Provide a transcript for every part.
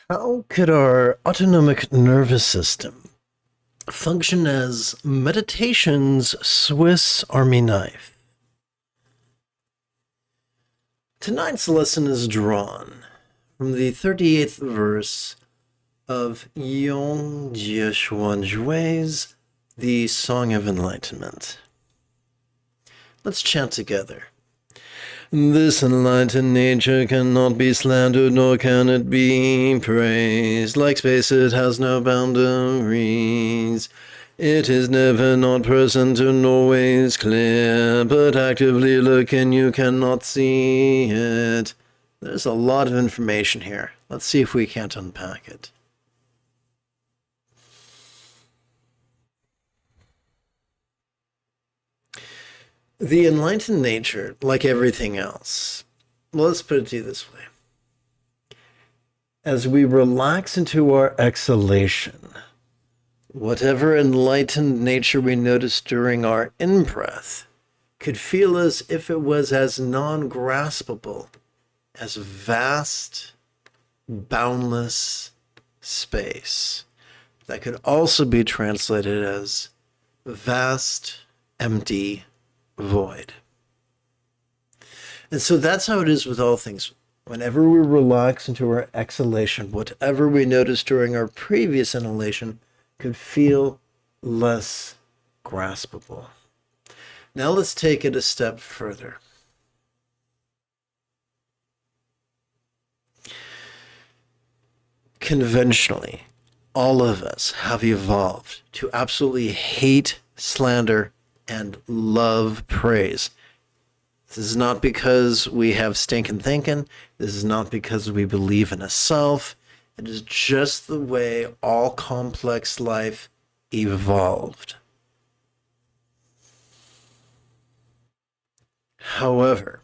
How could our autonomic nervous system function as meditation's Swiss Army knife? Tonight's lesson is drawn from the 38th verse of Yong-jig xuan-jue's The Song of Enlightenment. Let's chant together. This enlightened nature cannot be slandered, nor can it be praised. Like space, it has no boundaries. It is never not present and always clear, but actively looking, you cannot see it. There's a lot of information here. Let's see if we can't unpack it. The enlightened nature, like everything else, well, let's put it to you this way. As we relax into our exhalation, whatever enlightened nature we notice during our in-breath could feel as if it was as non-graspable as vast, boundless space. That could also be translated as vast, empty void. And so that's how it is with all things. Whenever we relax into our exhalation, whatever we noticed during our previous inhalation could feel less graspable. Now let's take it a step further. Conventionally, all of us have evolved to absolutely hate slander and love praise. This is not because we have stinking thinking. This is not because we believe in a self. It is just the way all complex life evolved. However,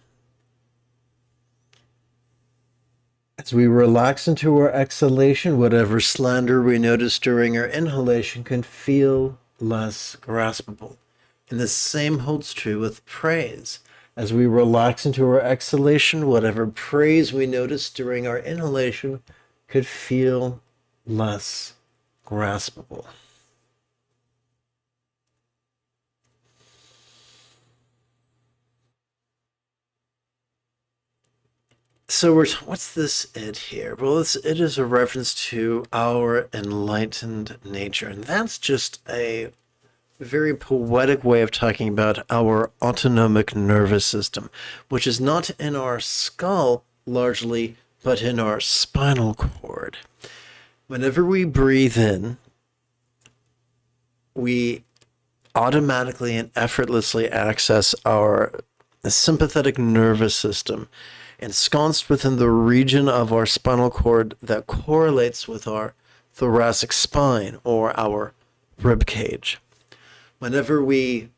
as we relax into our exhalation, whatever slander we notice during our inhalation can feel less graspable. And the same holds true with praise. As we relax into our exhalation, whatever praise we notice during our inhalation could feel less graspable. So what's this it here? Well, it is a reference to our enlightened nature. And that's just a very poetic way of talking about our autonomic nervous system, which is not in our skull largely, but in our spinal cord. Whenever we breathe in, we automatically and effortlessly access our sympathetic nervous system, ensconced within the region of our spinal cord that correlates with our thoracic spine or our rib cage. Whenever we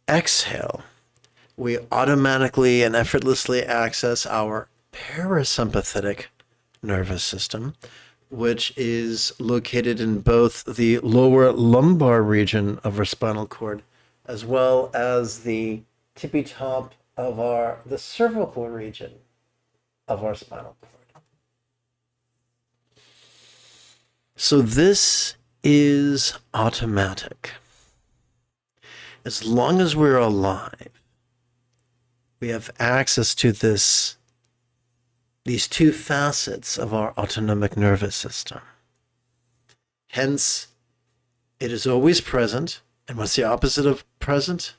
exhale, we automatically and effortlessly access our parasympathetic nervous system, which is located in both the lower lumbar region of our spinal cord, as well as the tippy top of the cervical region of our spinal cord. So this is automatic. As long as we're alive, we have access to these two facets of our autonomic nervous system. Hence, it is always present. And what's the opposite of present?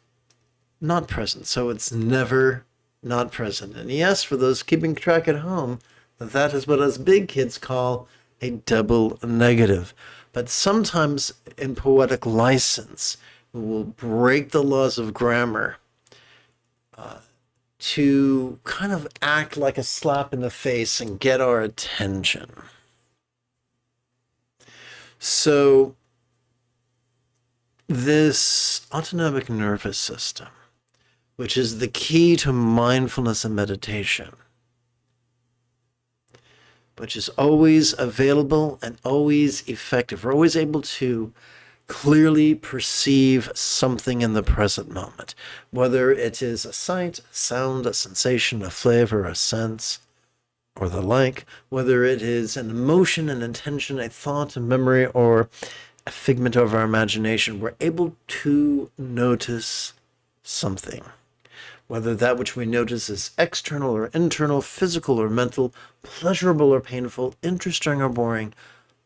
Not present. So it's never not present. And yes, for those keeping track at home, that is what us big kids call a double negative. But sometimes in poetic license, will break the laws of grammar to kind of act like a slap in the face and get our attention. So this autonomic nervous system, which is the key to mindfulness and meditation, which is always available and always effective. We're always able to clearly perceive something in the present moment, whether it is a sight, a sound, a sensation, a flavor, a sense, or the like, whether it is an emotion, an intention, a thought, a memory, or a figment of our imagination, we're able to notice something. Whether that which we notice is external or internal, physical or mental, pleasurable or painful, interesting or boring,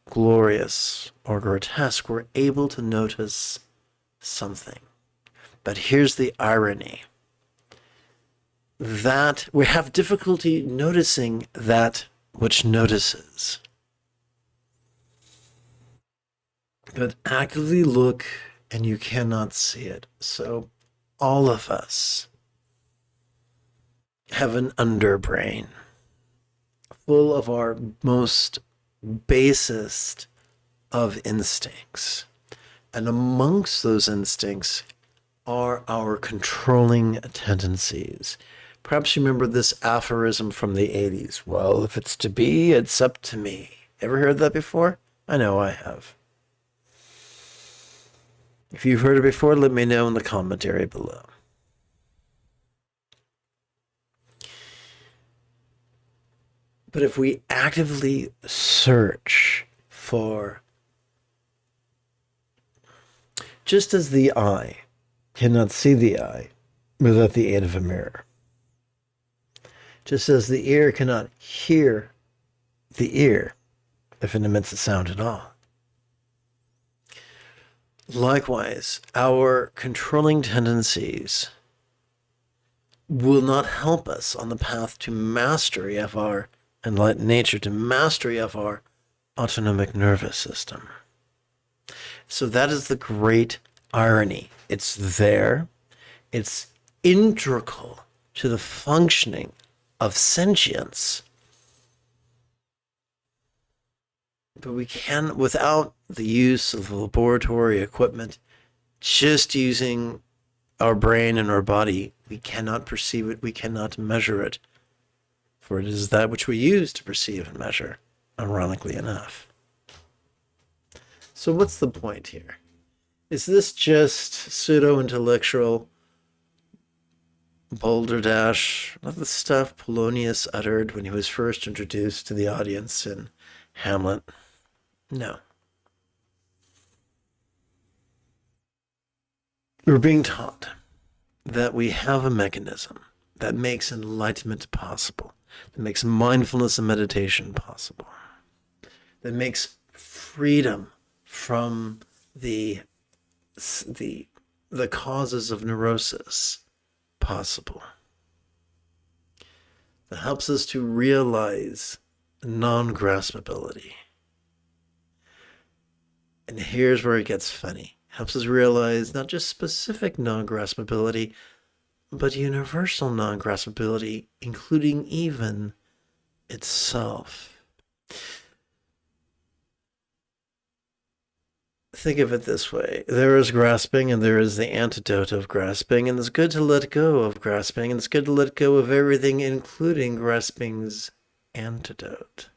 glorious or grotesque, we're able to notice something. But here's the irony. That we have difficulty noticing that which notices. But actively look and you cannot see it. So all of us have an underbrain full of our most basest of instincts. And amongst those instincts are our controlling tendencies. Perhaps you remember this aphorism from the 80s. Well, if it's to be, it's up to me. Ever heard that before? I know I have. If you've heard it before, let me know in the commentary below. But if we actively search for, just as the eye cannot see the eye without the aid of a mirror, just as the ear cannot hear the ear if it emits a sound at all. Likewise, our controlling tendencies will not help us on the path to mastery of our enlightened nature, to mastery of our autonomic nervous system. So that is the great irony. It's there. It's integral to the functioning of sentience. But we can, without the use of laboratory equipment, just using our brain and our body, we cannot perceive it, we cannot measure it. For it is that which we use to perceive and measure, ironically enough. So what's the point here? Is this just pseudo-intellectual balderdash of the stuff Polonius uttered when he was first introduced to the audience in Hamlet? No. We're being taught that we have a mechanism that makes enlightenment possible, that makes mindfulness and meditation possible, that makes freedom from the causes of neurosis possible, that helps us to realize non-graspability. And here's where it gets funny. Helps us realize not just specific non-graspability, but universal non-graspability, including even itself. Think of it this way. There is grasping and there is the antidote of grasping, and it's good to let go of grasping, and it's good to let go of everything, including grasping's antidote.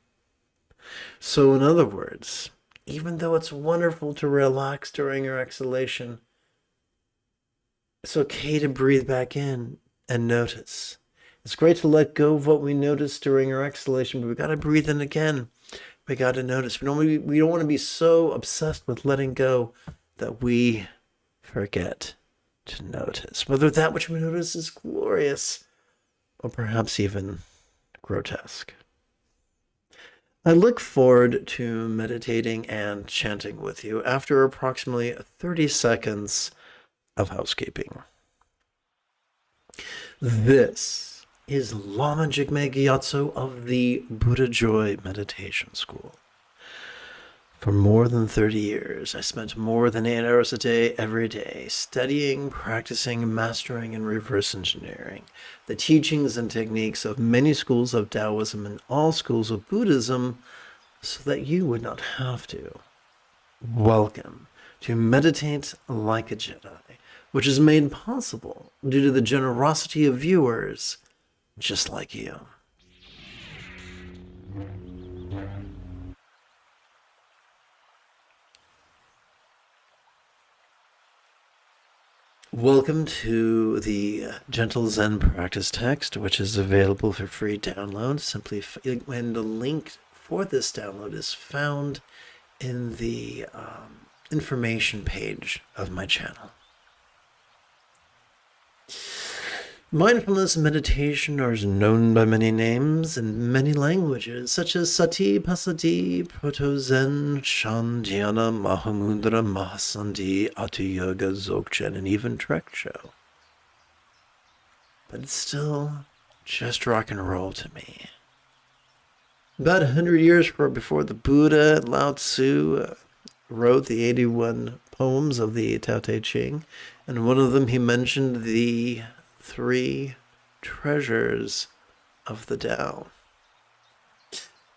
So in other words, even though it's wonderful to relax during your exhalation, it's okay to breathe back in and notice. It's great to let go of what we notice during our exhalation, but we got to breathe in again. We got to notice. We don't want to be so obsessed with letting go that we forget to notice, whether that which we notice is glorious or perhaps even grotesque. I look forward to meditating and chanting with you after approximately 30 seconds of housekeeping. This is Lama Jigme Gyatso of the Buddha Joy Meditation School. For more than 30 years, I spent more than 8 hours a day, every day, studying, practicing, mastering, and reverse engineering the teachings and techniques of many schools of Taoism and all schools of Buddhism so that you would not have to. Welcome to Meditate Like a Jedi, which is made possible due to the generosity of viewers just like you. Welcome to the Gentle Zen Practice text, which is available for free download. Simply, when the link for this download is found in the information page of my channel. Mindfulness meditation are known by many names in many languages, such as Sati, Passaddhi, Proto-Zen, Shan, Dhyana, Mahamudra, Mahasandhi, Atu Yoga, Dzogchen, and even Trekcho. But it's still just rock and roll to me. About 100 years before the Buddha, Lao Tzu wrote the 81 poems of the Tao Te Ching, and one of them he mentioned the 3 treasures of the Tao.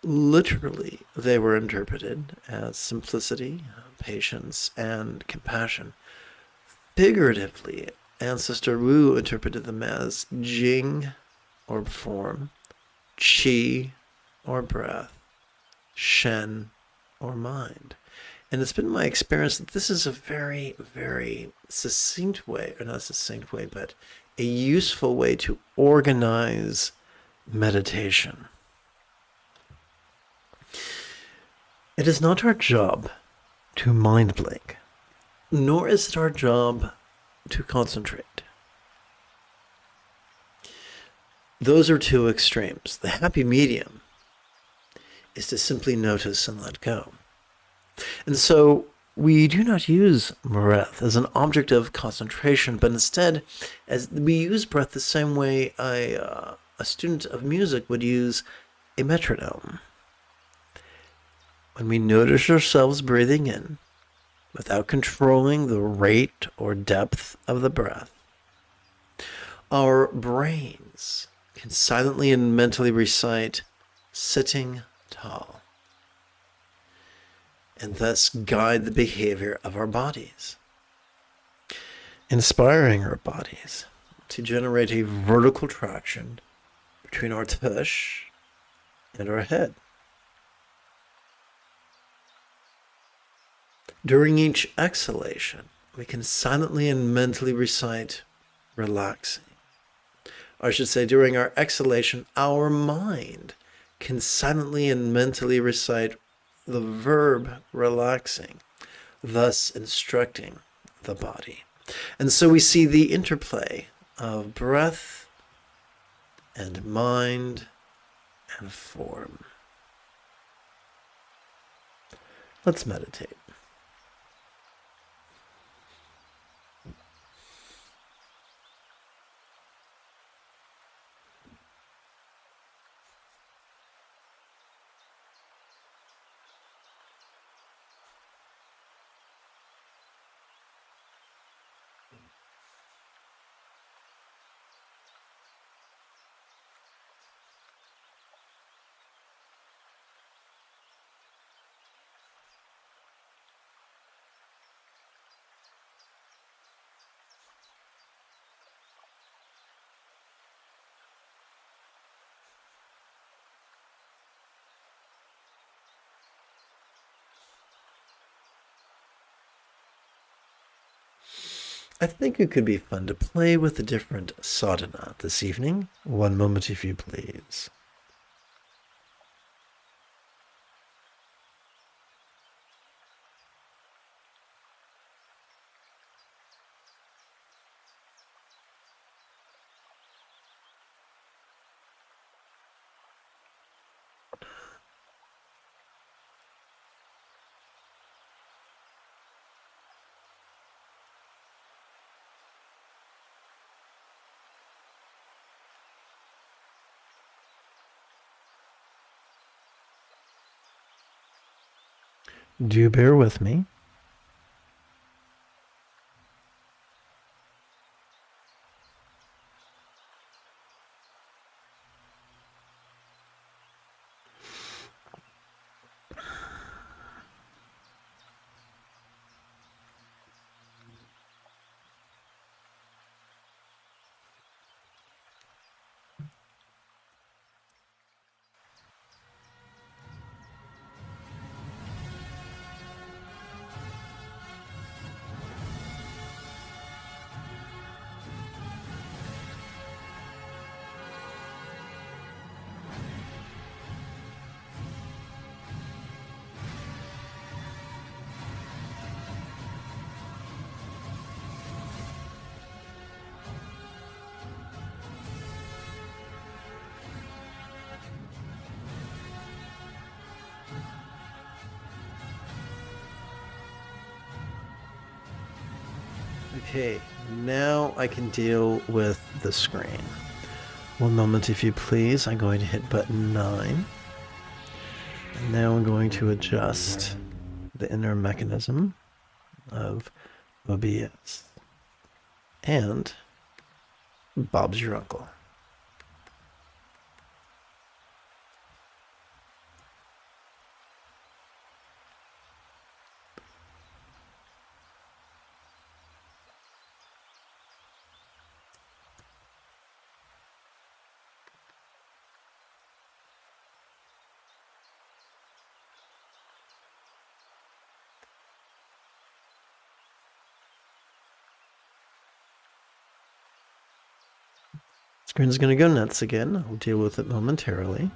Literally, they were interpreted as simplicity, patience, and compassion. Figuratively, Ancestor Wu interpreted them as Jing, or form, Qi, or breath, Shen, or mind. And it's been my experience that this is a very, very succinct way, or not succinct way, but a useful way to organize meditation. It is not our job to mind blank, nor is it our job to concentrate. Those are 2 extremes. The happy medium is to simply notice and let go. And so we do not use breath as an object of concentration, but instead, as we use breath the same way a student of music would use a metronome. When we notice ourselves breathing in, without controlling the rate or depth of the breath, our brains can silently and mentally recite sitting tall, and thus guide the behavior of our bodies, inspiring our bodies to generate a vertical traction between our tush and our head. During each exhalation, we can silently and mentally recite relaxing. Or I should say, during our exhalation, our mind can silently and mentally recite the verb relaxing, thus instructing the body. And so we see the interplay of breath and mind and form. Let's meditate. I think it could be fun to play with a different sadhana this evening. One moment, if you please. Do bear with me. Okay, now I can deal with the screen. One moment, if you please. I'm going to hit button 9. And now I'm going to adjust the inner mechanism of OBS. And Bob's your uncle. Screen is going to go nuts again. I'll deal with it momentarily.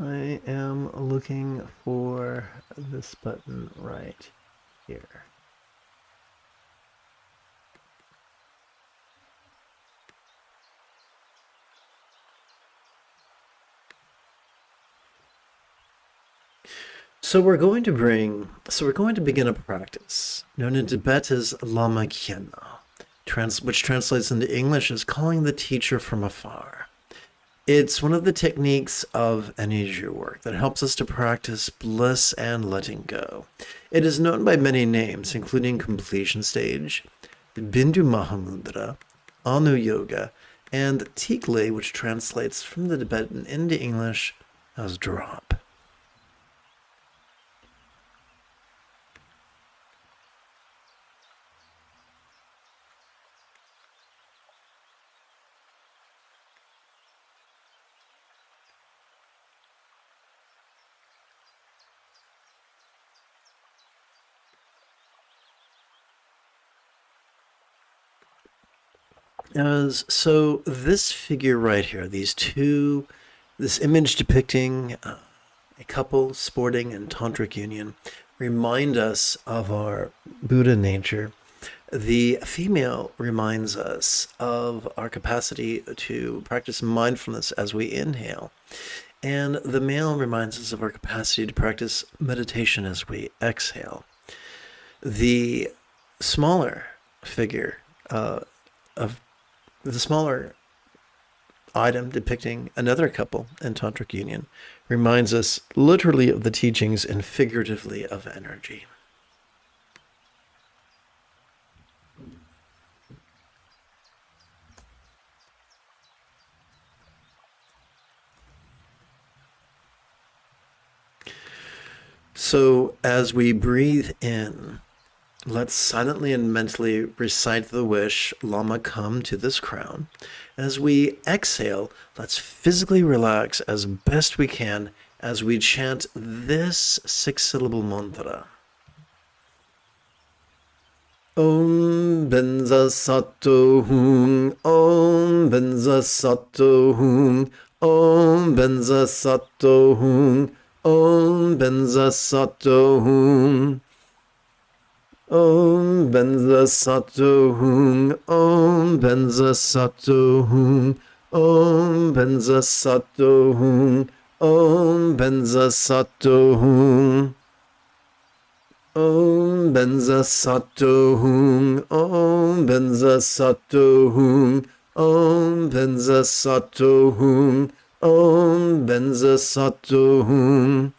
I am looking for this button right here. So we're going to begin a practice known in Tibet as Lama, which translates into English as calling the teacher from afar. It's one of the techniques of yong-jig work that helps us to practice bliss and letting go. It is known by many names, including completion stage, Bindu Mahamudra, Anu Yoga, and Tikle, which translates from the Tibetan into English as drop. So this figure right here, this image depicting a couple sporting in tantric union, remind us of our Buddha nature. The female reminds us of our capacity to practice mindfulness as we inhale. And the male reminds us of our capacity to practice meditation as we exhale. The smaller figure the smaller item depicting another couple in tantric union reminds us literally of the teachings and figuratively of energy. So as we breathe in, let's silently and mentally recite the wish, Lama, come to this crown. As we exhale, let's physically relax as best we can as we chant this 6-syllable mantra. Om Benza Sato Hum, Om Benza Sato Hum, Om Benza Sato Hum, Om Benza Sato Hum. Om Benza Sato Hum, Om Benza Sato Hum, Om Benza Sato Hum, Om Benza Sato Hum. Om Benza Sato Hum, Om Benza Sato Hum, Om Benza Sato Hum, Om Benza Sato Hum.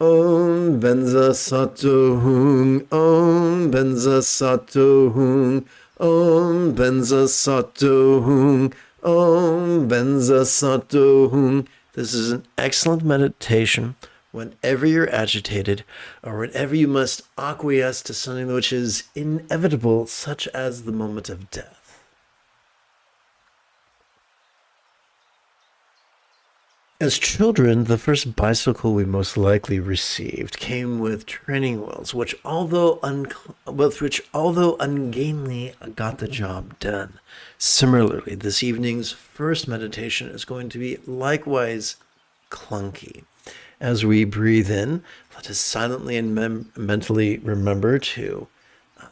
Om Benza Sato Hum, Om Benza Sato Hum, Om Benza Sato Hum, Om Benza Sato Hum. This is an excellent meditation whenever you're agitated or whenever you must acquiesce to something which is inevitable, such as the moment of death. As children, the first bicycle we most likely received came with training wheels, which although ungainly, got the job done. Similarly, this evening's first meditation is going to be likewise clunky. As we breathe in, let us silently and mentally remember to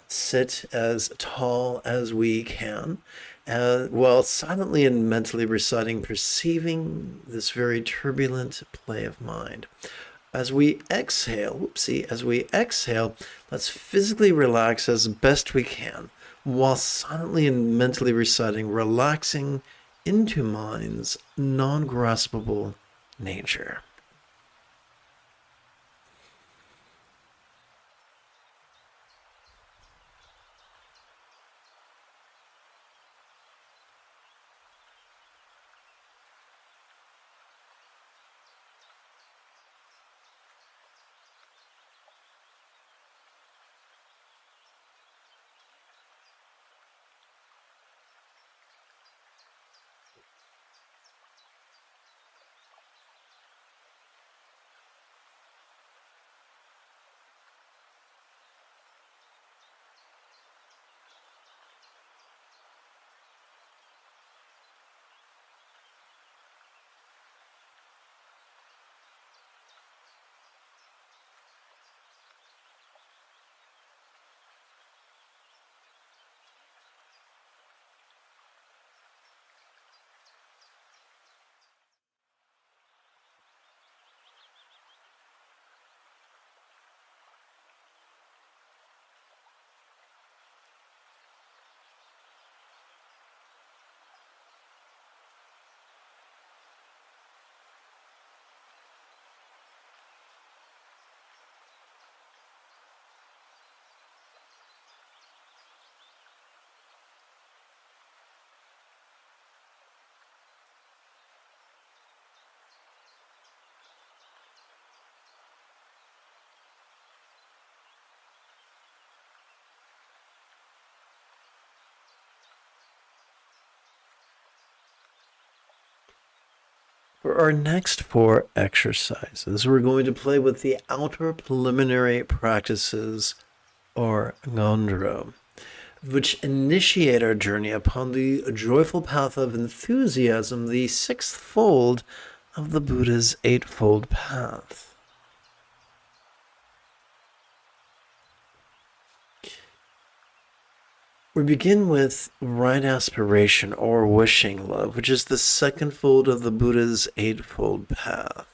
sit as tall as we can, while silently and mentally reciting, perceiving this very turbulent play of mind. As we exhale, let's physically relax as best we can, while silently and mentally reciting, relaxing into mind's non-graspable nature. For our next 4 exercises, we're going to play with the outer preliminary practices, or ngondro, which initiate our journey upon the joyful path of enthusiasm, the 6th fold of the Buddha's 8-fold path. We begin with right aspiration, or wishing love, which is the 2nd fold of the Buddha's 8-fold path.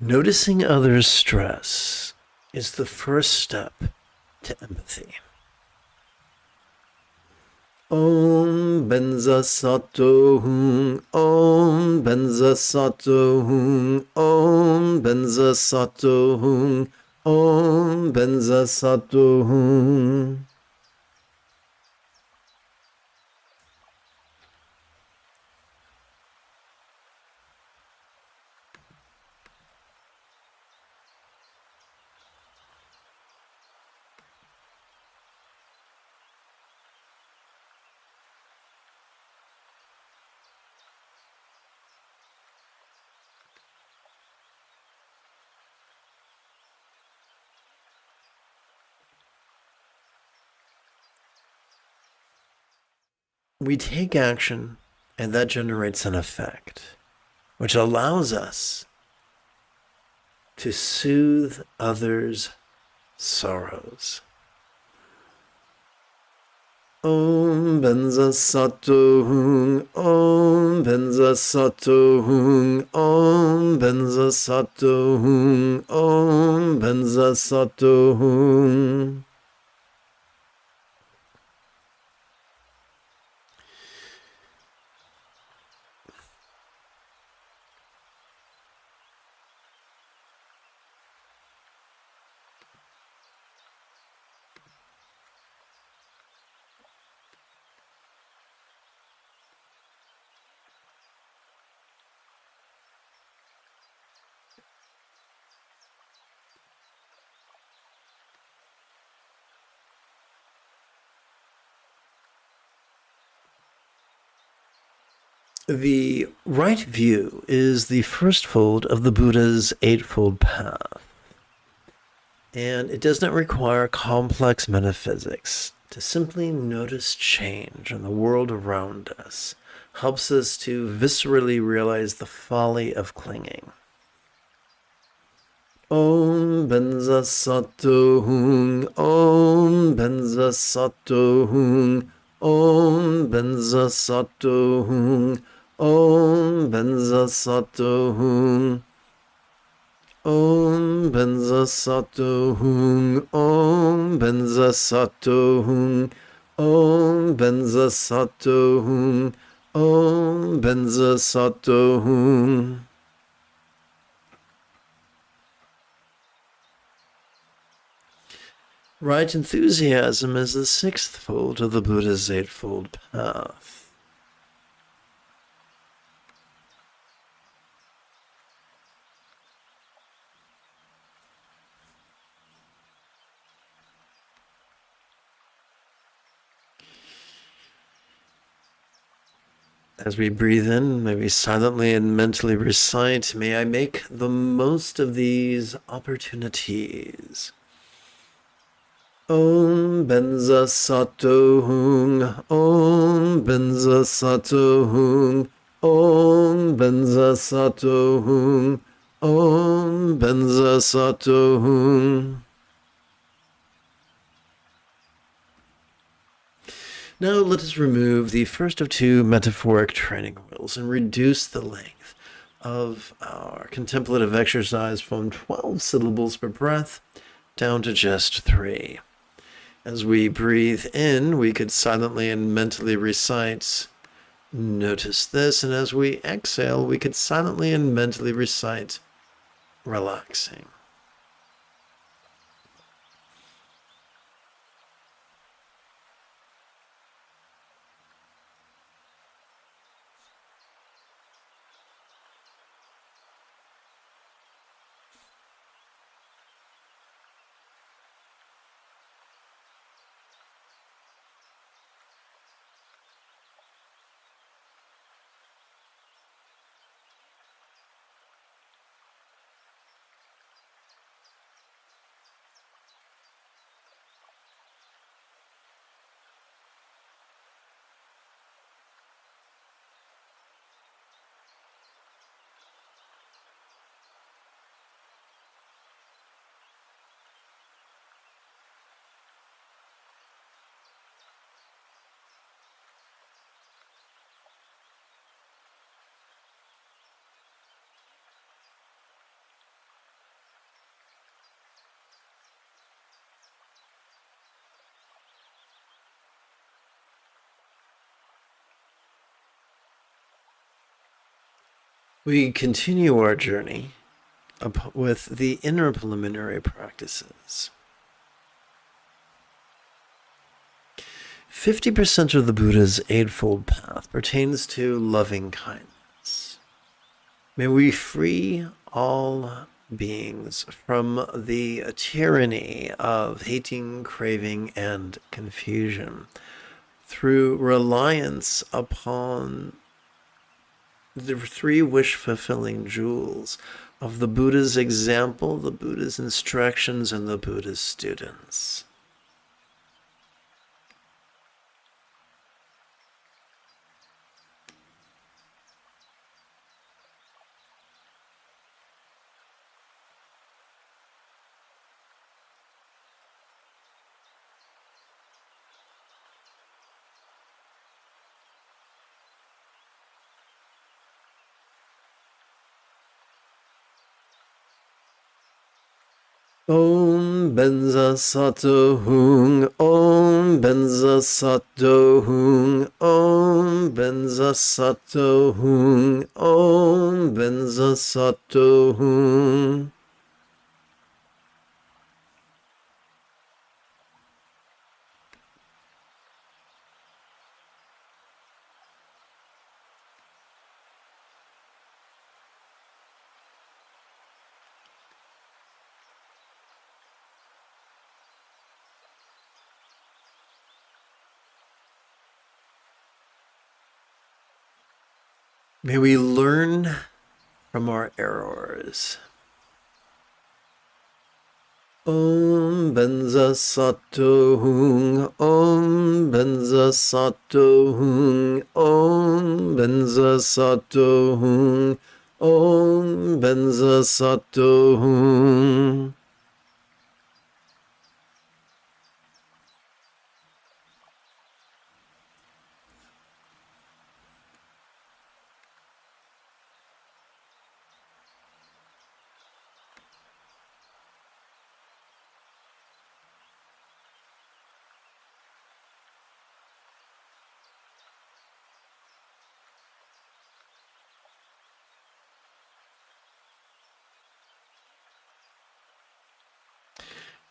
Noticing others' stress is the first step to empathy. Om Benza Sato Hung, Om Benza Sato Hung, Om Benza Sato Hung, Om Benza Sato Hung. We take action, and that generates an effect, which allows us to soothe others' sorrows. Om Benza Sato Hung, Om Benza Sato Hung, Om Benza Sato Hung, Om Benza Sato Hung. The right view is the first fold of the Buddha's Eightfold Path, and it does not require complex metaphysics. To simply notice change in the world around us helps us to viscerally realize the folly of clinging. Om Benza Sato Hung, Om Benza Sato Hung, Om Benza Sato Hung, Om Benza Sato Hung. Om Benza Sato Hung, Om Benza Sato Hung, Om Benza Sato Hung, Om Benza Sato Hung. Right enthusiasm is the sixth fold of the Buddha's Eightfold Path. As we breathe in, maybe silently and mentally recite, may I make the most of these opportunities. Om Benza Sato Hung, Om Benza Sato Hung, Om Benza Sato Hung, Om Benza Sato Hung. Now let us remove the first of two metaphoric training wheels and reduce the length of our contemplative exercise from 12 syllables per breath down to just 3. As we breathe in, we could silently and mentally recite, notice this, and as we exhale, we could silently and mentally recite, relaxing. We continue our journey with the inner preliminary practices. 50% of the Buddha's Eightfold Path pertains to loving kindness. May we free all beings from the tyranny of hating, craving, and confusion through reliance upon the 3 wish-fulfilling jewels of the Buddha's example, the Buddha's instructions, and the Buddha's students. Om Benza Sato Hung, Om Benza Sato Hung, Om Benza Sato Hung, Om Benza Sato Hung. May we learn from our errors. Om Benza Sato Hung, Om Benza Sato Hung, Om Benza Sato Hung, Om Benza Sato Hung.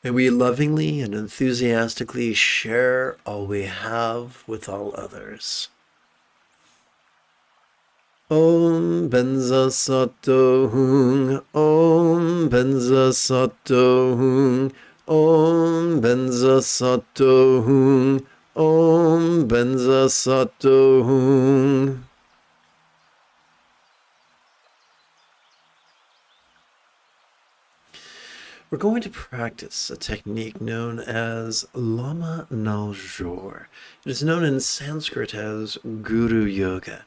May we lovingly and enthusiastically share all we have with all others. Om Benza Sato Hung, Om Benza Sato Hung, Om Benza Sato Hung, Om Benza Sato Hung. We're going to practice a technique known as Lama Naljor. It is known in Sanskrit as Guru Yoga.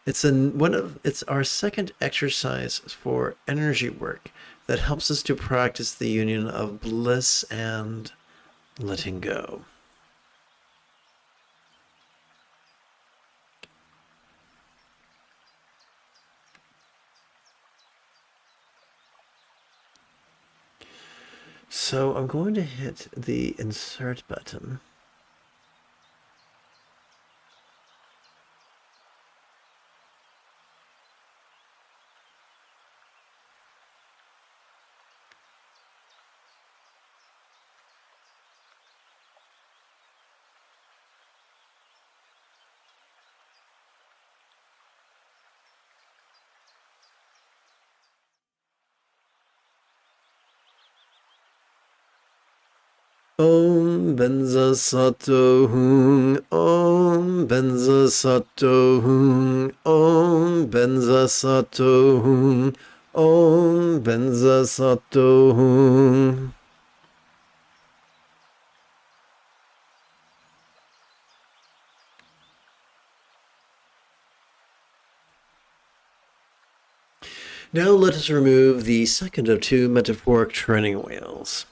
It's our second exercise for energy work that helps us to practice the union of bliss and letting go. So I'm going to hit the insert button. Om Benza Sato Hung, Om Benza Sato Hung, Om Benza Sato Hung, Om Benza Sato Hung. Now let us remove the second of two metaphoric training wheels.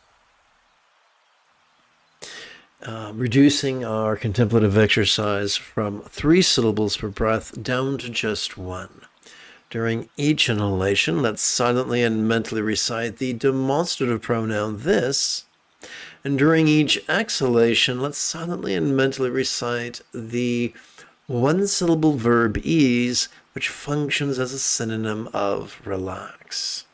Reducing our contemplative exercise from 3 syllables per breath down to just 1. During each inhalation, let's silently and mentally recite the demonstrative pronoun this, and during each exhalation, let's silently and mentally recite the 1-syllable verb ease, which functions as a synonym of relax.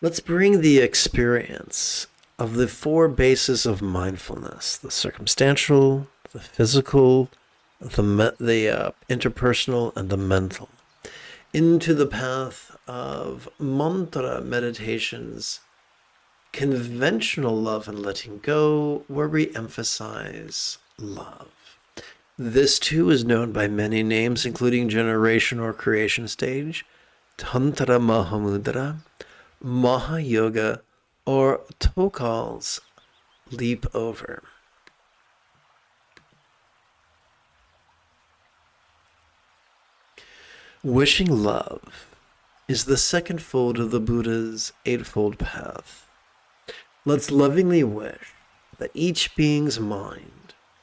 Let's bring the experience of the 4 bases of mindfulness, the circumstantial, the physical, the interpersonal, and the mental, into the path of mantra meditations, conventional love and letting go, where we emphasize love. This too is known by many names, including generation or creation stage, Tantra Mahamudra, Mahayoga, or Tokal's leap over. Wishing love is the second fold of the Buddha's eightfold path. Let's lovingly wish that each being's mind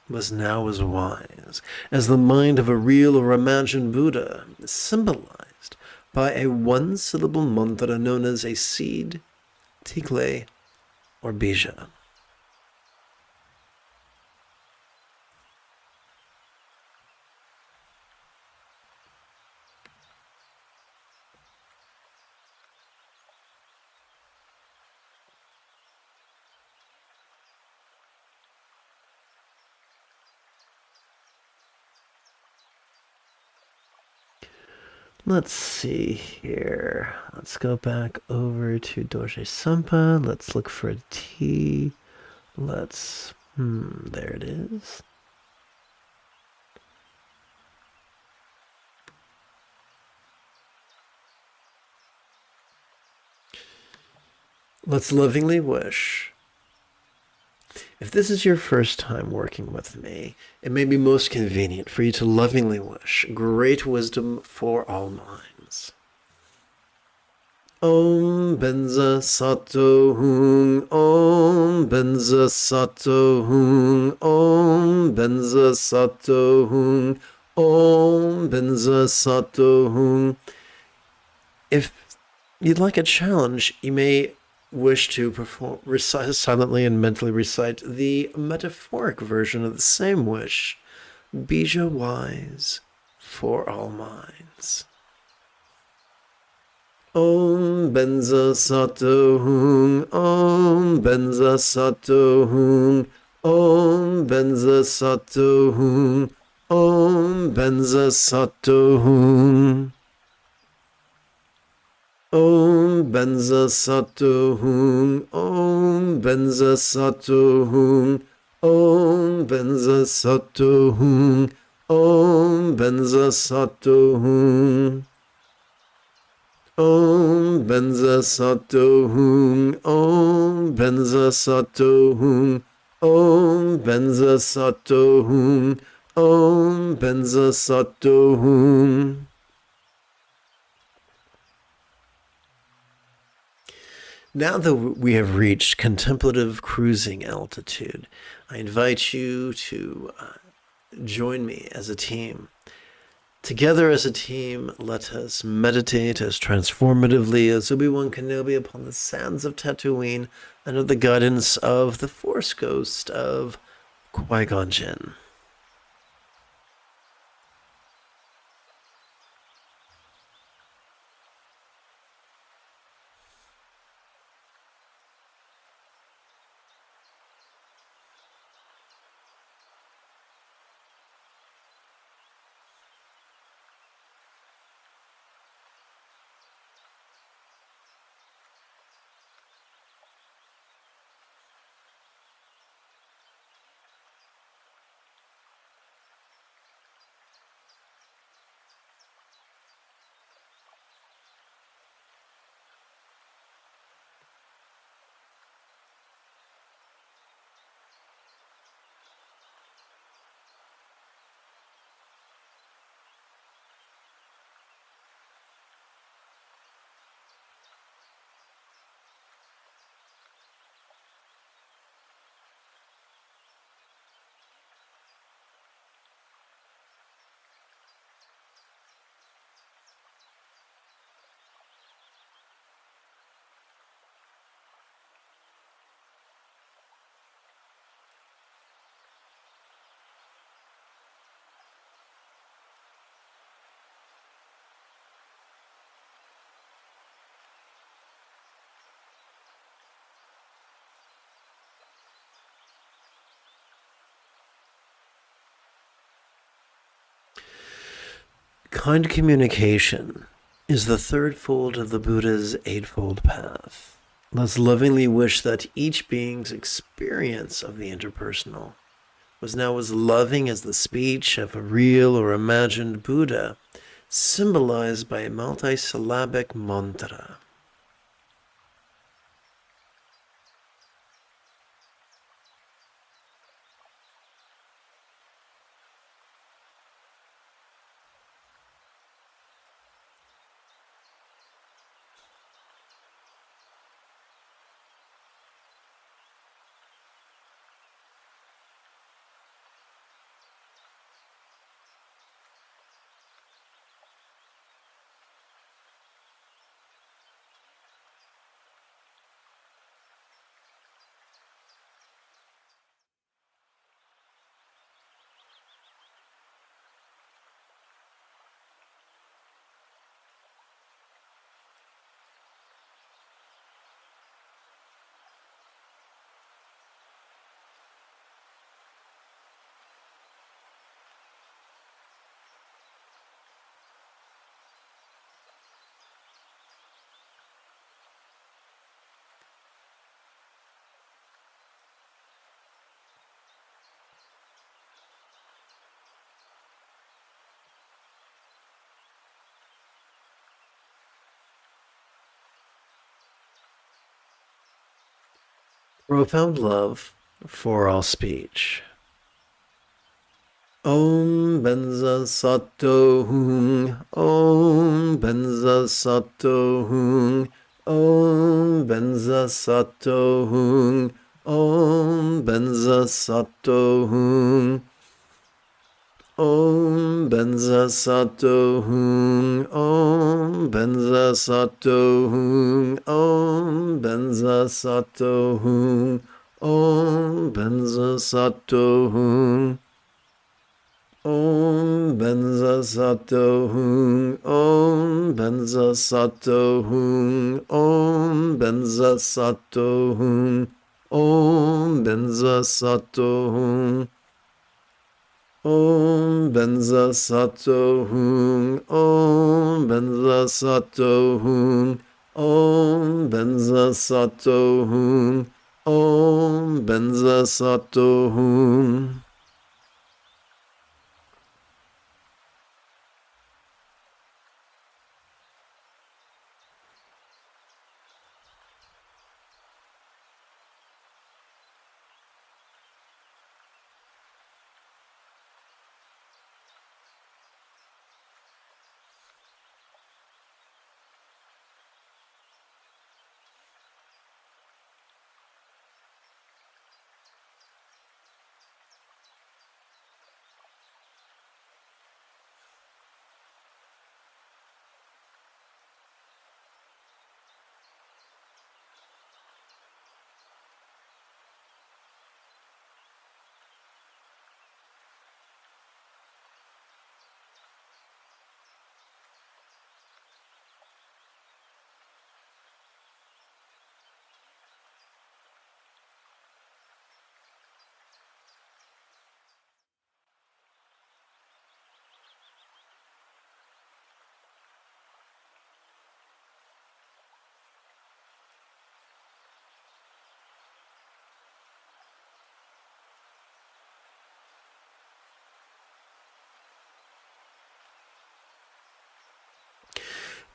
was now as wise as the mind of a real or imagined Buddha, symbolized by a one-syllable mantra known as a seed, tikle, or bija. Let's see here. Let's go back over to Doje Sampa. Let's look for a T. Let's, there it is. Let's lovingly wish. If this is your first time working with me, it may be most convenient for you to lovingly wish great wisdom for all minds. Om Benza Sato Hung, Om Benza Sato Hung, Om Benza Sato Hung, Om Benza Sato Hung. If you'd like a challenge, you may wish to recite silently and mentally recite the metaphoric version of the same wish, bija wise for all minds. Om Benza Sato Hung, Om Benza Sato Hung, Om Benza Sato Hung, Om Benza Sato Hung. Om Benza Sato Hung, Om Benza Sato Hung, Om Benza Sato Hung, Om Benza Sato Hung. Om Benza Sato Hung, Om Benza Sato Hung, Om Benza Sato Hung, Om Benza Sato Hung. Now that we have reached contemplative cruising altitude, I invite you to join me as a team. Together as a team, let us meditate as transformatively as Obi-Wan Kenobi upon the sands of Tatooine under the guidance of the Force Ghost of Qui-Gon Jinn. Kind communication is the third fold of the Buddha's eightfold path. Let's lovingly wish that each being's experience of the interpersonal was now as loving as the speech of a real or imagined Buddha, symbolized by a multisyllabic mantra. Profound love for all speech. Om Benza Sato Hung, Om Benza Sato Hung, Om Benza Sato Hung, Om Benza Sato Hung. Om Benza Sato Hung, Om Benza Sato Hung, Om Benza Sato Hung, Om Benza Sato Hung. Om Benza Sato Hung, Om Benza Sato Hung, Om Benza Sato Hung, Om Benza Sato Hung. Om Benza Sato Hung, Om Benza Sato Hung, Om Benza Sato Hung, Om Benza Sato Hung.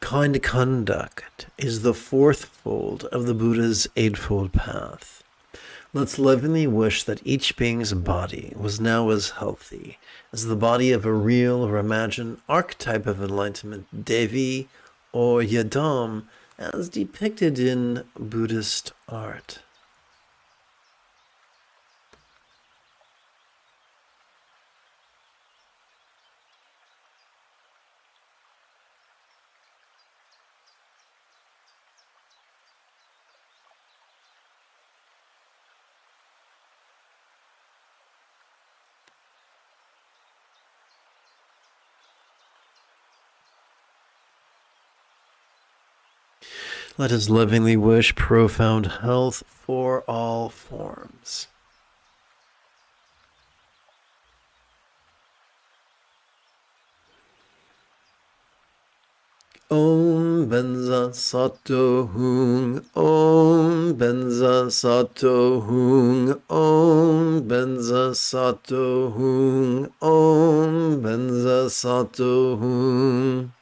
Kind conduct is the fourth fold of the Buddha's eightfold path. Let's lovingly wish that each being's body was now as healthy as the body of a real or imagined archetype of enlightenment, Devi or Yadam, as depicted in Buddhist art. Let us lovingly wish profound health for all forms. Om Benza Sato Hung, Om Benza Sato Hung, Om Benza Sato Hung, Om Benza Sato Hung.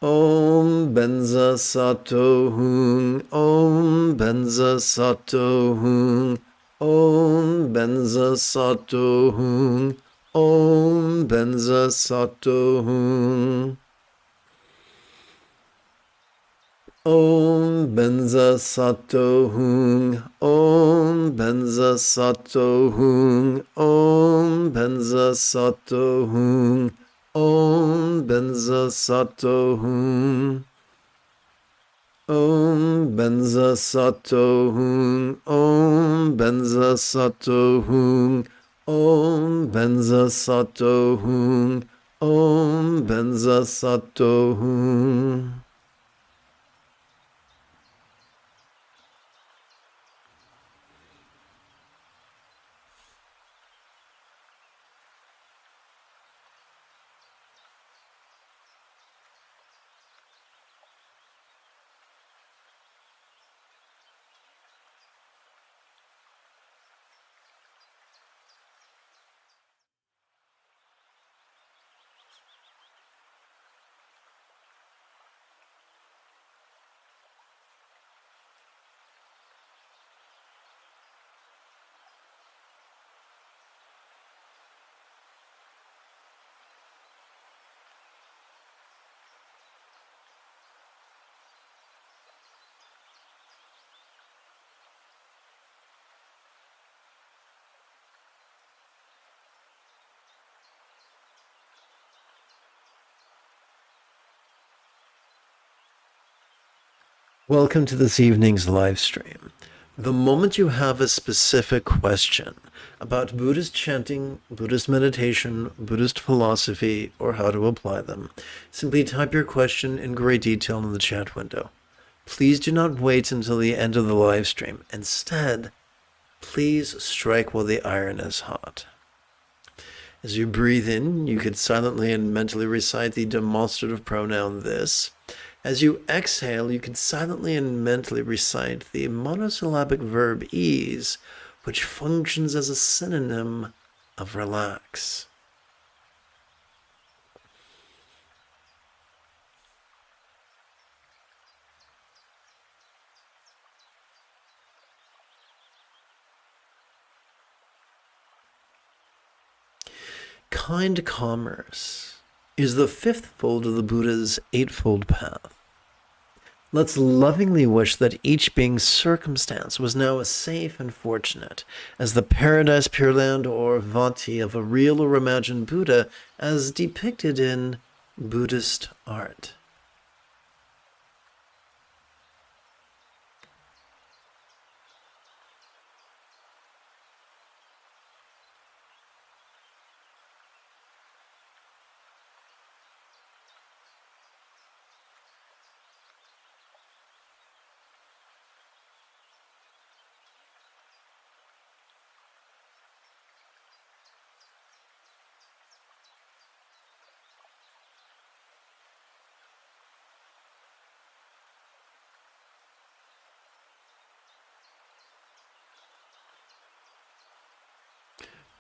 Om Benza Sato Hung, Om Benza Sato Hung, Om Benza Sato Hung, Om Benza Sato Hung. Om Benza Sato Hung, Om Benza Sato Hung, Om Benza Sato Hung, Om Benza Sato Hung. Om Benza Sato Hung, Om Benza Sato Hung, Om Benza Sato Hung, Om Benza Sato Hung. Welcome to this evening's live stream. The moment you have a specific question about Buddhist chanting, Buddhist meditation, Buddhist philosophy, or how to apply them, simply type your question in great detail in the chat window. Please do not wait until the end of the live stream. Instead, please strike while the iron is hot. As you breathe in, you could silently and mentally recite the demonstrative pronoun this. As you exhale, you can silently and mentally recite the monosyllabic verb ease, which functions as a synonym of relax. Kind commerce is the fifth fold of the Buddha's eightfold path. Let's lovingly wish that each being's circumstance was now as safe and fortunate as the paradise Pure Land or Vati of a real or imagined Buddha as depicted in Buddhist art.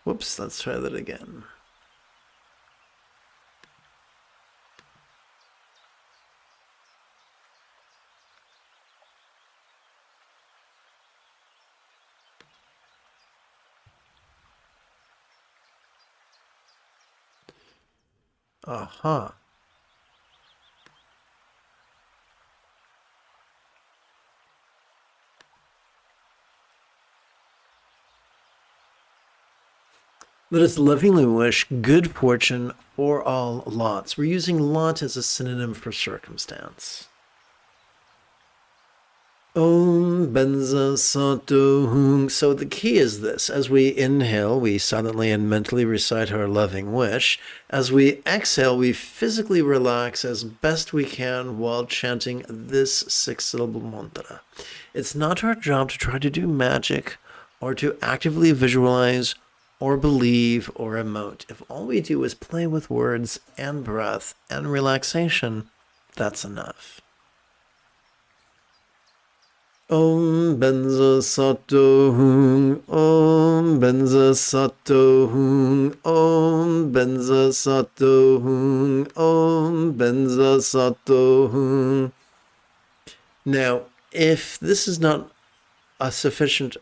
Whoops, let's try that again. Aha. Let us lovingly wish good fortune for all lots. We're using lot as a synonym for circumstance. Om Benza Sato Hung. So the key is this. As we inhale, we silently and mentally recite our loving wish. As we exhale, we physically relax as best we can while chanting this six-syllable mantra. It's not our job to try to do magic or to actively visualize or believe or emote. If all we do is play with words and breath and relaxation, that's enough. Om Benza Sato Hung, Om Benza Sato Hung, Om Benza Sato Hung, Om Benza Sato Hung. Now, if this is not a sufficient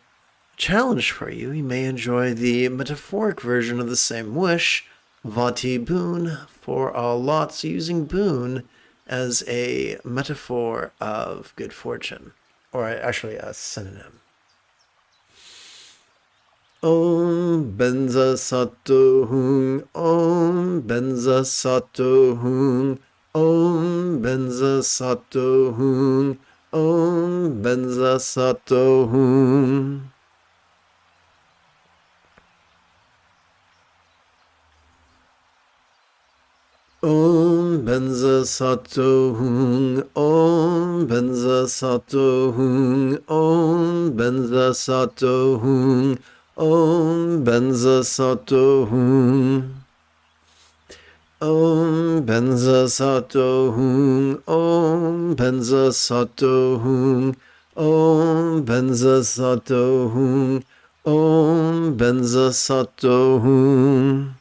challenge for you, you may enjoy the metaphoric version of the same wish, Vati Boon, for our lots, using boon as a metaphor of good fortune, or actually a synonym. Om Benza Sato Hung, Om Benza Sato Hung, Om Benza Sato Hung, Om Benza Sato Hung. Om Benza Sato Hung, Om Benza Sato Hung, Om Benza Sato Hung, Om Benza Sato Hung. Om Benza Sato Hung, Om Benza Sato Hung, Om Benza Sato Hung, Om Benza Sato Hung.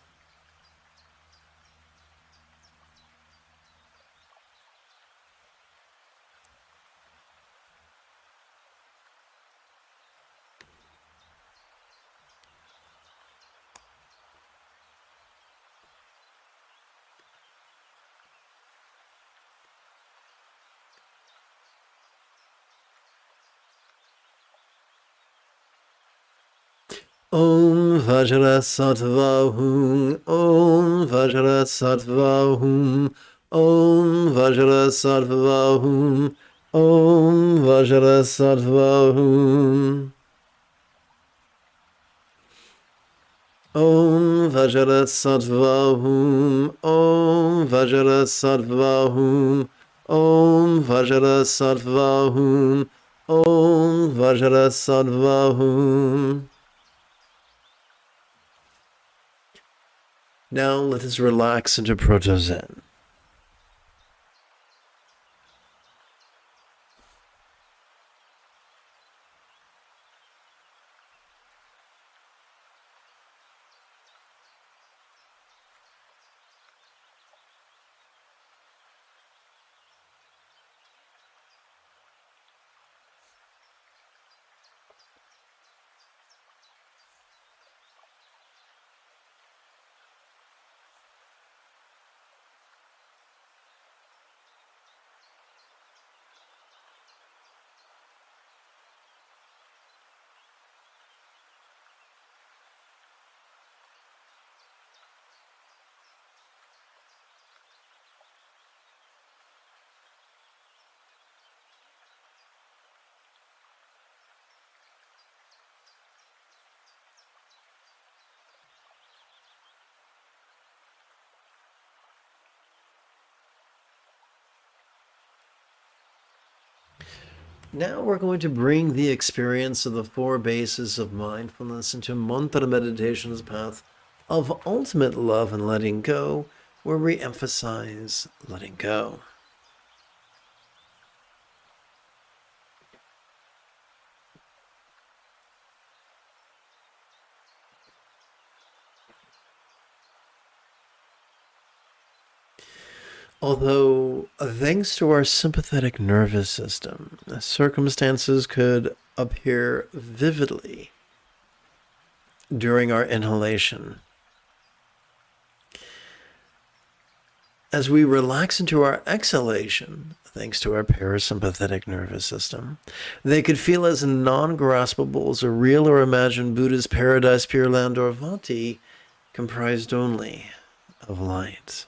Om Vajra Sattva Hum, Om Vajra Sattva Hum, Om Vajra Sattva Hum, Om Vajra Sattva Hum. Om Vajra Sattva Hum, Om Vajra Sattva Hum, Om Vajra Sattva Hum, Om Vajra Sattva Hum. Now let us relax into Proto-Zen. Now we're going to bring the experience of the four bases of mindfulness into mantra meditation's path of ultimate love and letting go, where we emphasize letting go. Although, thanks to our sympathetic nervous system, circumstances could appear vividly during our inhalation. As we relax into our exhalation, thanks to our parasympathetic nervous system, they could feel as non-graspable as a real or imagined Buddha's paradise, Pure Land, or Vati, comprised only of light.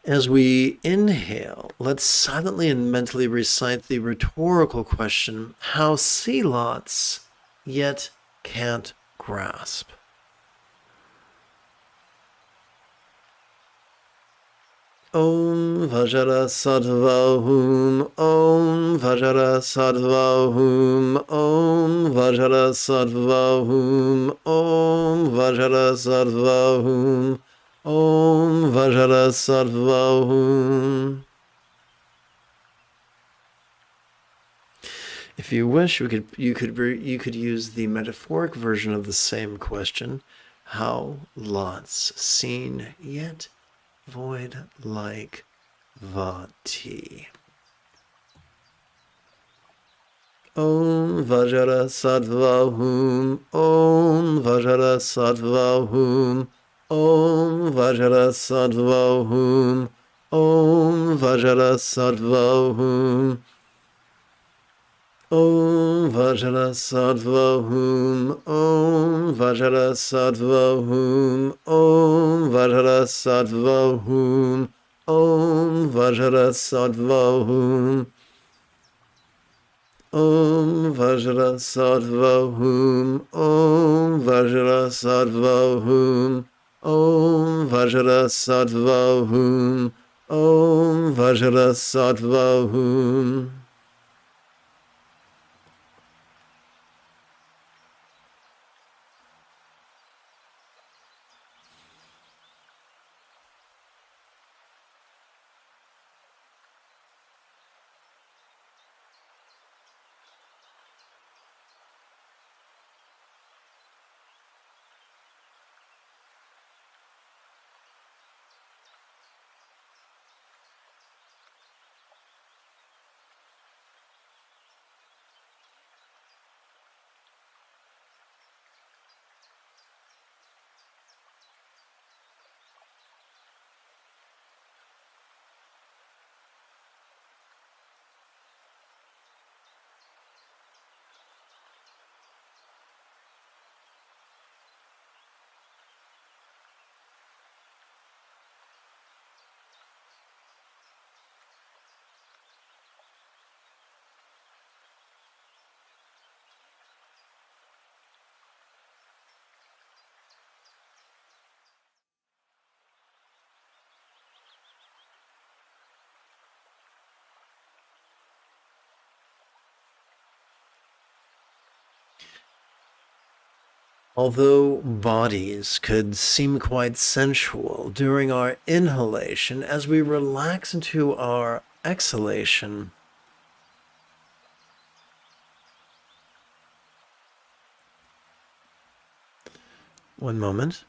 As we inhale, let's silently and mentally recite the rhetorical question, how see lots, yet can't grasp. Om Vajra Sattva Hum, Om Vajra Sattva Hum, Om Vajra Sattva Hum, Om Vajra Sattva Hum, Om Vajra Sattva Hum. If you wish, you could use the metaphoric version of the same question, how lots seen yet void like vati. Om Vajra Sattva Hum, Om Vajra Sattva Hum, Om Vajra Sattva Hum, Om Vajra Sattva Hum, Om Vajra Sattva Hum, Om Vajra Sattva Hum, Om Vajra Sattva Hum, Om Vajra Sattva Hum, Om Vajra Sattva Hum, Om Vajra Sattva Hum, Om Vajra Sattva Hum, Om Vajra Sattva Hum. Although bodies could seem quite sensual during our inhalation, as we relax into our exhalation, one moment.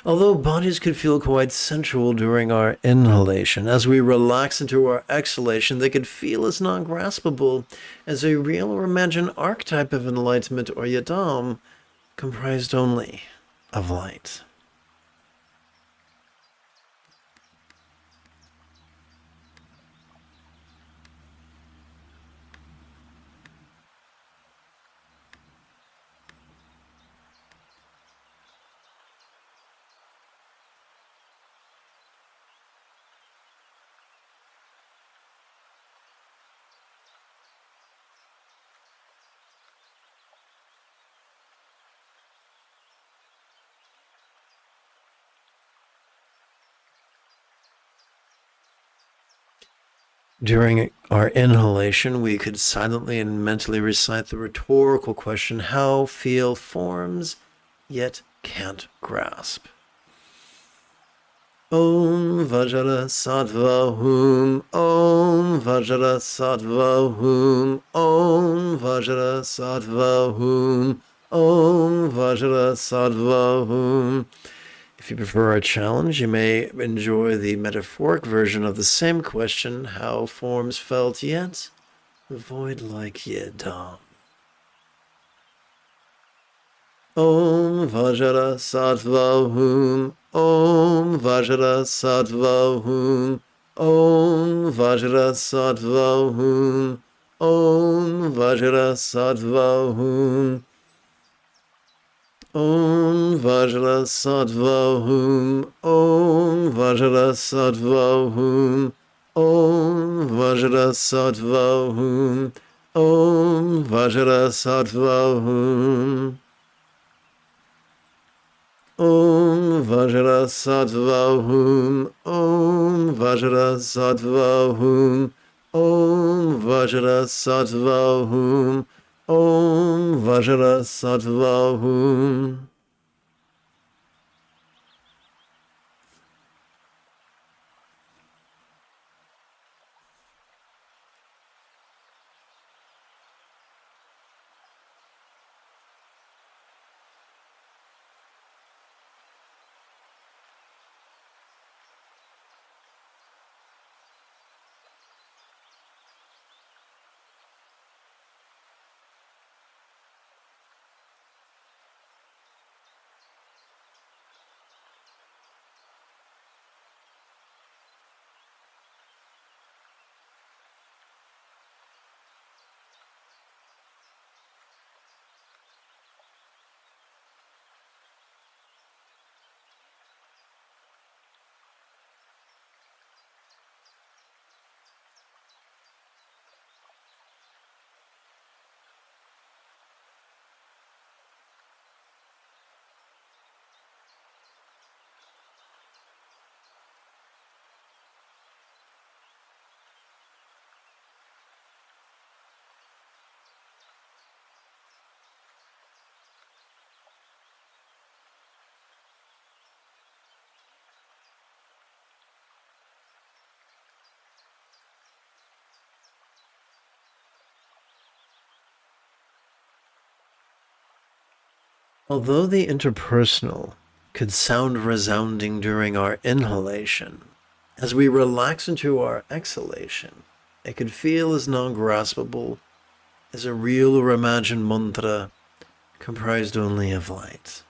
Although bodies could feel quite sensual during our inhalation, as we relax into our exhalation, they could feel as non-graspable as a real or imagined archetype of enlightenment or yidam, comprised only of light. During our inhalation, we could silently and mentally recite the rhetorical question, how feel forms yet can't grasp. Om Vajra Sattva Hum, Om Vajra Sattva Hum, Om Vajra Sattva Hum, Om Vajra Sattva Hum. If you prefer a challenge, you may enjoy the metaphoric version of the same question, how forms felt yet void like yidam. Om Vajra Sattva Hum, Om Vajra Sattva Hum, Om Vajra Sattva Hum, Om Vajra Sattva Hum, Om Vajra Sattva Hum. Om Vajra Sattva Hum. Om Vajra Sattva Hum. Om Vajra Sattva Hum. Om Vajra Sattva Hum. Om Vajra Sattva Hum. Om Vajra Sattva Hum. Om Vajra Sattva Hum. Although the interpersonal could sound resounding during our inhalation, as we relax into our exhalation, it could feel as non-graspable as a real or imagined mantra comprised only of light.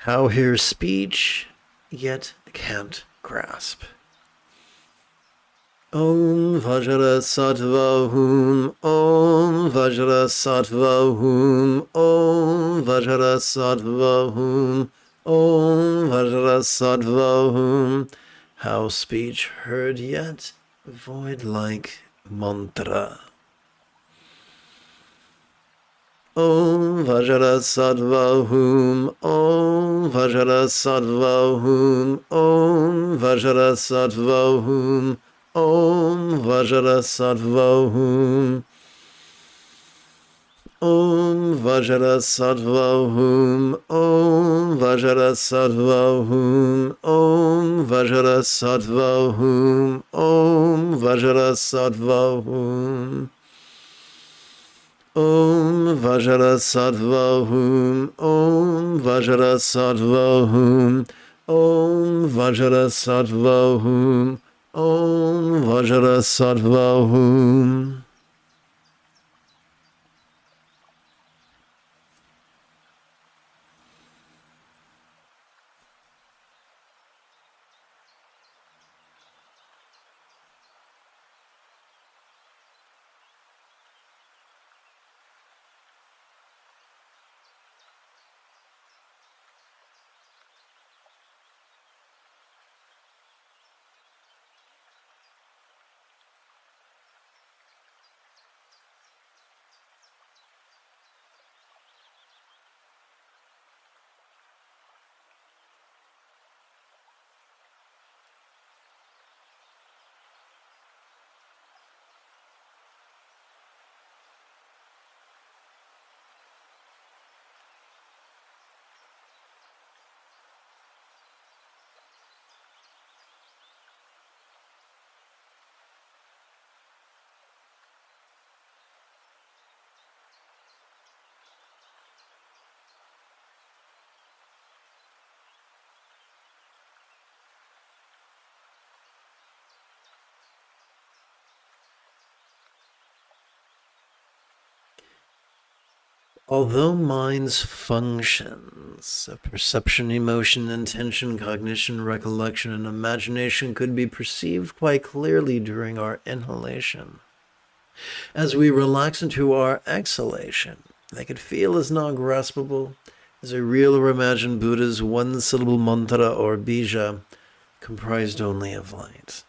How hear speech, yet can't grasp. Om Vajra Sattva Hum. Om Vajra Sattva Hum. Om Vajra Sattva Hum. Om Vajra Sattva Hum. How speech heard yet void like mantra. Om Vajra Sattva Hum. Om Vajra Sattva Hum. Om Vajra Sattva Hum. Om Vajra Sattva Hum. Om Vajra Sattva Hum. Om Vajra Sattva Hum. Om Vajra Sattva Hum. Om Vajra Sattva Hum. Om Vajra Sattva Hum. Om Vajra Sattva Hum. Om Vajra Sattva Hum. Om Vajra Sattva Hum. Although mind's functions of perception, emotion, intention, cognition, recollection, and imagination could be perceived quite clearly during our inhalation, as we relax into our exhalation, they could feel as non-graspable as a real or imagined Buddha's one-syllable mantra or bija comprised only of light.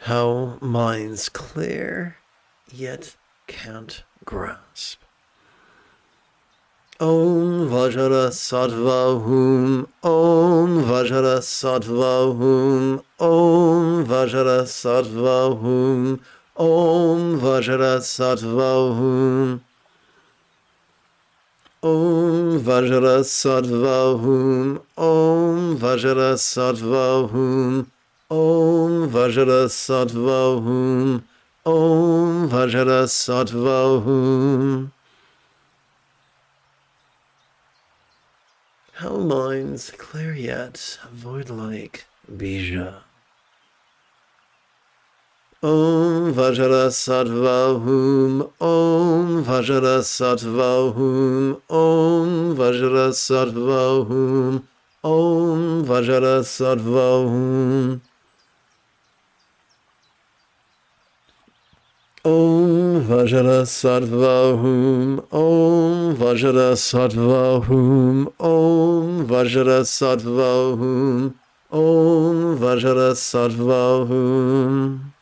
How minds clear, yet can't grasp. Om Vajra Sattva Hum, Om Vajra Sattva Hum, Om Vajra Sattva Hum, Om Vajra Sattva Hum. Om Vajra Sattva Hum, Om Vajra Sattva Hum, Om Vajra Sattva Hum, Om Vajra Sattva Hum. How minds clear yet void-like bija. Om Vajra Sattva Hum, Om Vajra Sattva Hum, Om Vajra Sattva Hum, Om Vajra Sattva Hum. Om Vajra Sattva Hum, Om Vajra Sattva Hum, Om Vajra Sattva Hum, Om Vajra Sattva Hum.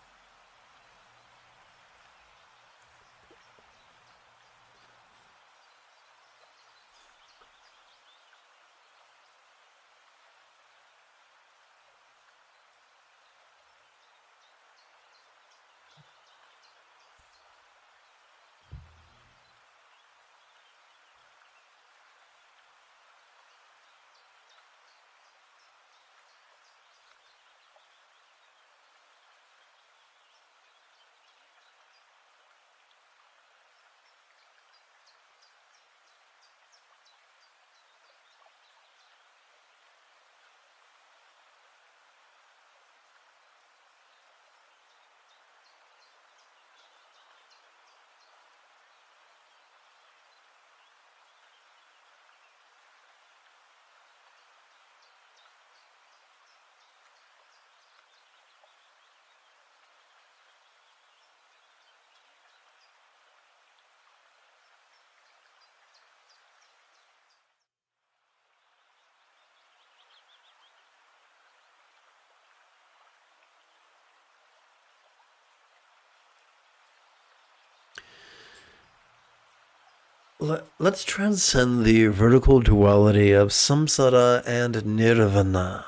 Let's transcend the vertical duality of samsara and nirvana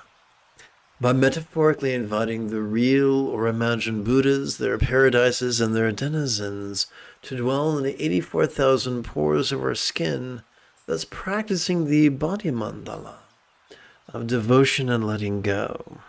by metaphorically inviting the real or imagined Buddhas, their paradises, and their denizens to dwell in the 84,000 pores of our skin, thus practicing the body mandala of devotion and letting go.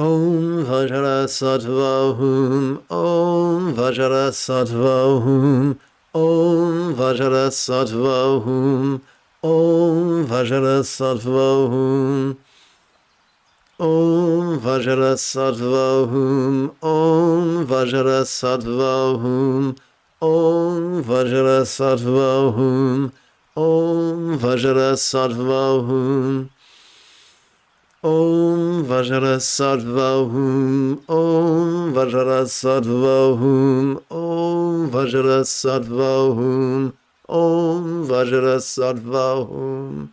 Om Vajra Sattva Hum. Om Vajra Sattva Hum. Om Vajra Sattva Hum. Om Vajra Sattva Hum. Om Vajra Sattva Hum. Om Vajra Sattva Hum. Om Vajra Sattva Hum. Om Vajra Sattva Hum. Om Vajra Sattva Hum. Om Vajra Sattva Hum. Om Vajra Sattva Hum. Om Vajra Sattva Hum.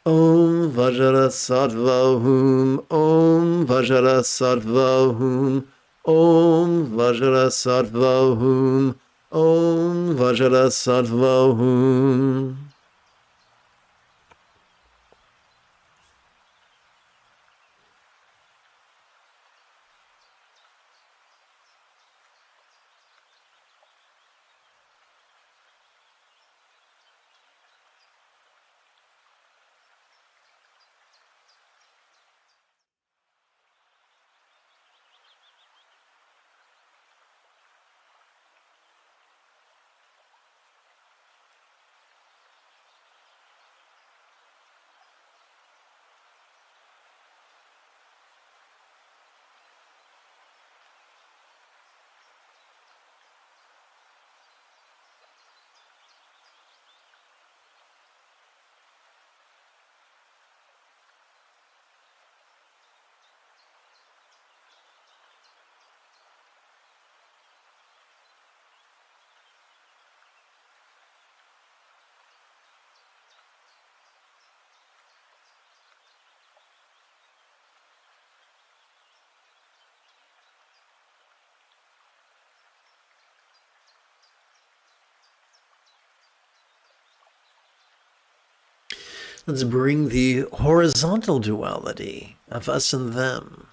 Om Vajra Sattva Hum. Om Vajra Sattva Hum. Om Vajra Sattva Hum. Om Vajra Sattva Hum. Let's bring the horizontal duality of us and them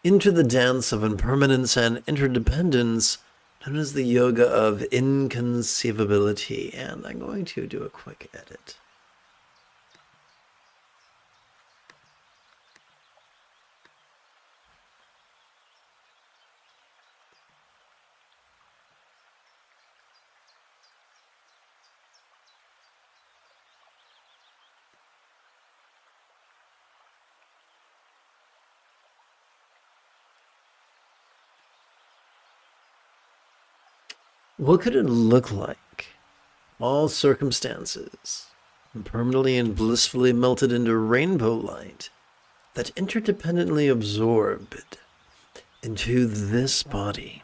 into the dance of impermanence and interdependence known as the yoga of inconceivability. And I'm going to do a quick edit. What could it look like? All circumstances, permanently and blissfully melted into rainbow light that interdependently absorbed into this body.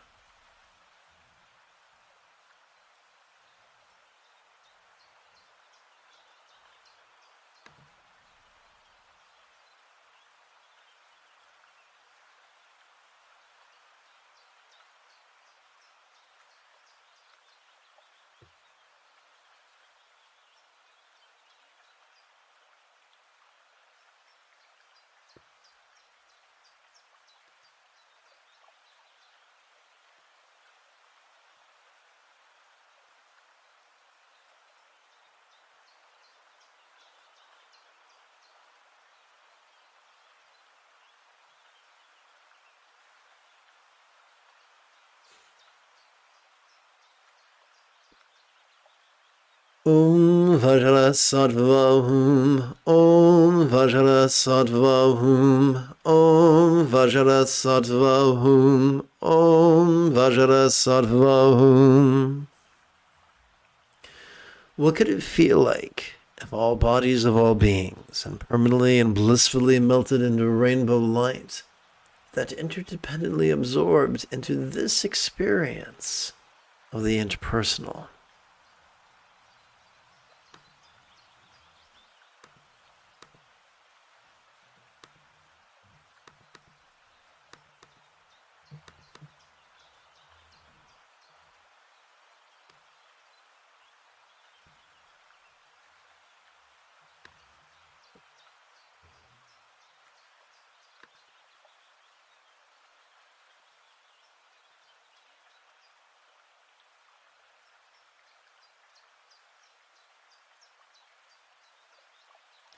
Om Vajra Sattva Hum. Om Vajra Sattva Hum. Om Vajra Sattva Hum. Om Vajra Sattva Hum. What could it feel like if all bodies of all beings and permanently and blissfully melted into rainbow light that interdependently absorbed into this experience of the interpersonal?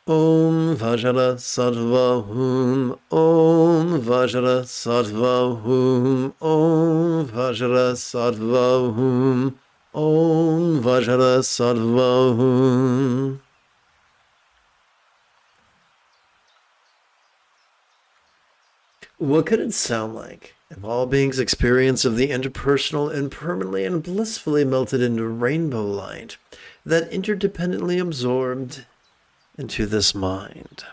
Om Vajra Sattva Hum. Om Vajra Sattva Hum. Om Vajra Sattva Hum. Om Vajra Sattva Hum. What could it sound like if all beings' experience of the interpersonal impermanently and blissfully melted into rainbow light that interdependently absorbed into this mind?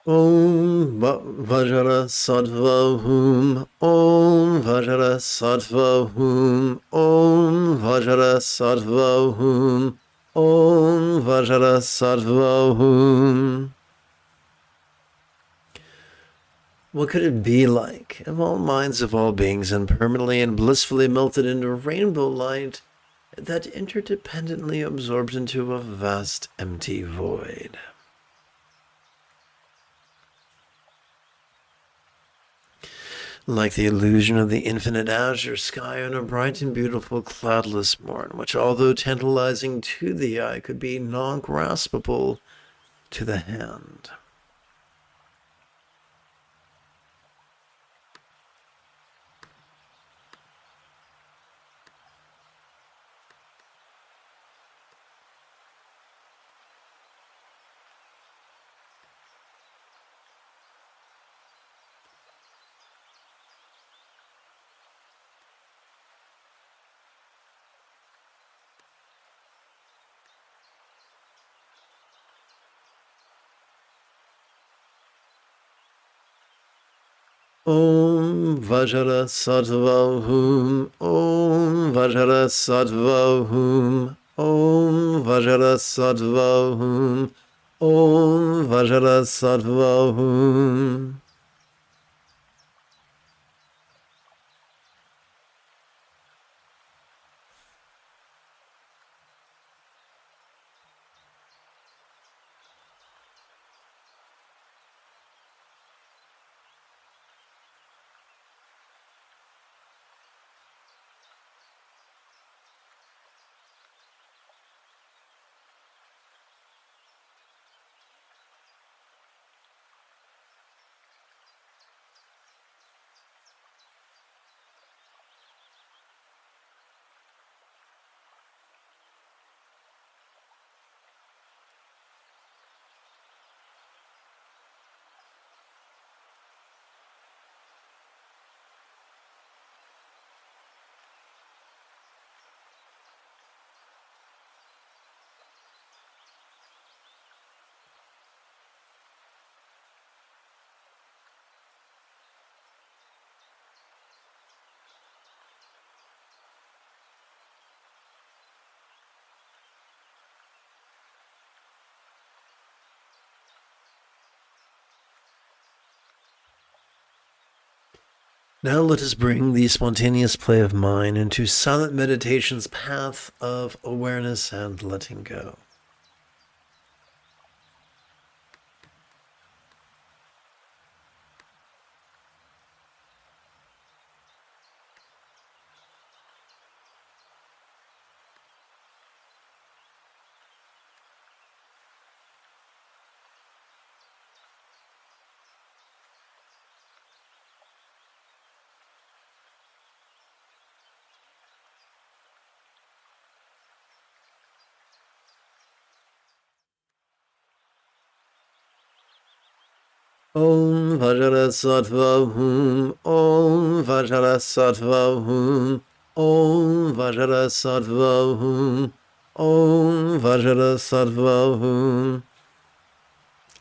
Om Vajra Sattva Hum. Om Vajra Sattva Hum. Om Vajra Sattva Hum. Om Vajra Sattva Hum. What could it be like if all minds of all beings impermanently and blissfully melted into rainbow light that interdependently absorbed into a vast empty void? Like the illusion of the infinite azure sky on a bright and beautiful cloudless morn, which, although tantalizing to the eye, could be non-graspable to the hand. Om Vajra Sattva Hum. Om Vajra Sattva Hum. Om Vajra Sattva Hum. Om Vajra Sattva Hum. Now let us bring the spontaneous play of mind into silent meditation's path of awareness and letting go. Om Vajra Sattva Hum. Om Vajra Sattva Hum. Om Vajra Sattva Hum. Om Vajra Sattva Hum.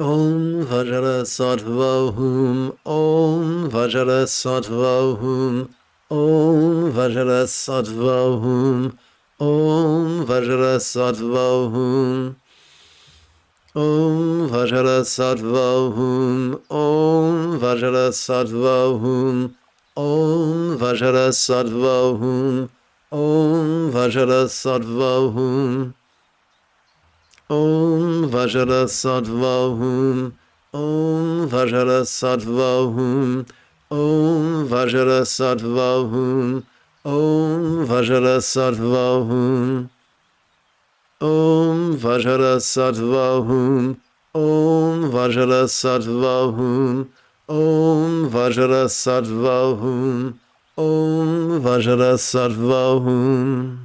Om Vajra Sattva Hum. Om Vajra Sattva Hum. Om Vajra Sattva Hum. Om Vajra Sattva Hum. Om Vajra Sattva Hum. Om Vajra Sattva Hum. Om Vajra Sattva Hum. Om Vajra Sattva Hum. Om Vajra Sattva Hum. Om Vajra Sattva Hum. Om Vajra Sattva Hum. Om Vajra Sattva Hum. Om Vajra Sattva Hum. Om Vajra Sattva Hum. Om Vajra Sattva Hum. Om Vajra Sattva Hum.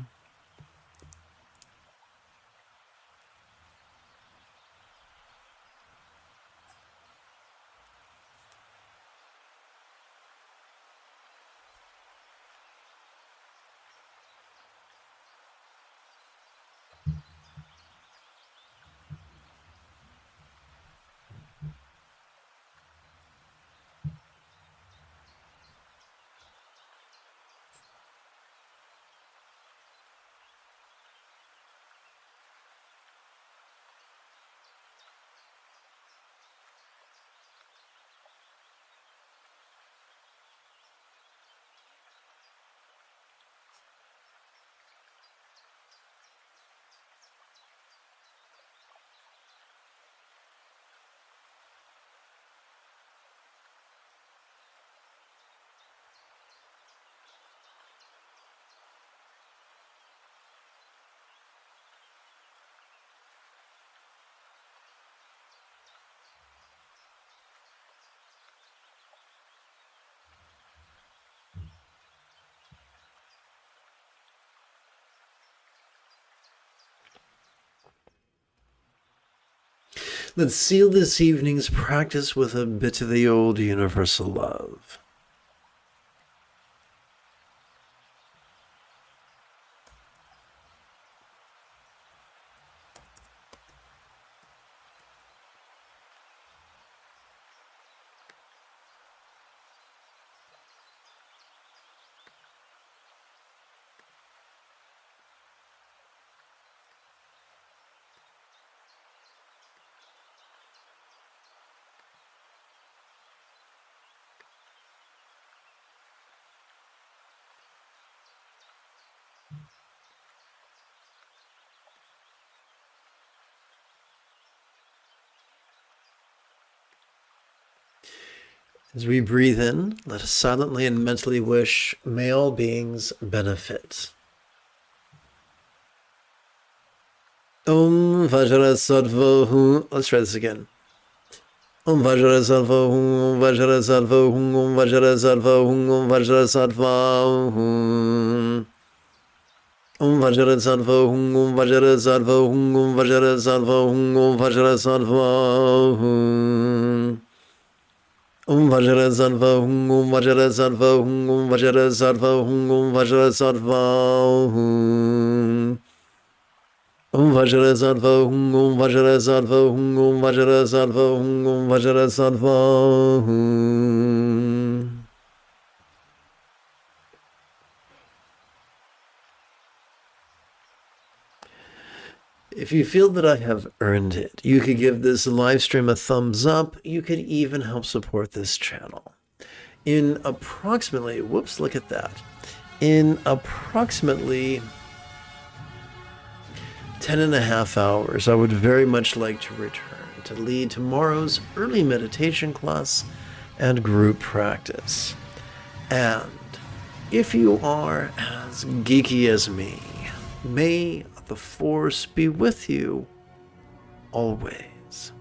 Let's seal this evening's practice with a bit of the old universal love. As we breathe in, let us silently and mentally wish, may all beings benefit. Om Vajra Sattva Hum. Let's try this again. Om Vajra Sattva Hum. Om Vajra Sattva Hum. Om Vajra Sattva Hum. Om Vajra Sattva Hum. Om Vajra Sattva Hum. Om Vajra Sattva Hum. Om Vajra Sattva Hum. Om Vajra Sattva Hum. Om Vajra Sattva Hum. Om Vajra Sattva Hum. Om Vajra Sattva Hum. Om Vajra Sattva Hum. Om Vajra Sattva Hum. Om Vajra Sattva Hum. Om Vajra Sattva Hum. Om Vajra Sattva Hum. If you feel that I have earned it, you could give this live stream a thumbs up. You could even help support this channel. In approximately, whoops, look at that. In approximately 10.5 hours, I would very much like to return to lead tomorrow's early meditation class and group practice. And if you are as geeky as me, may the Force be with you always.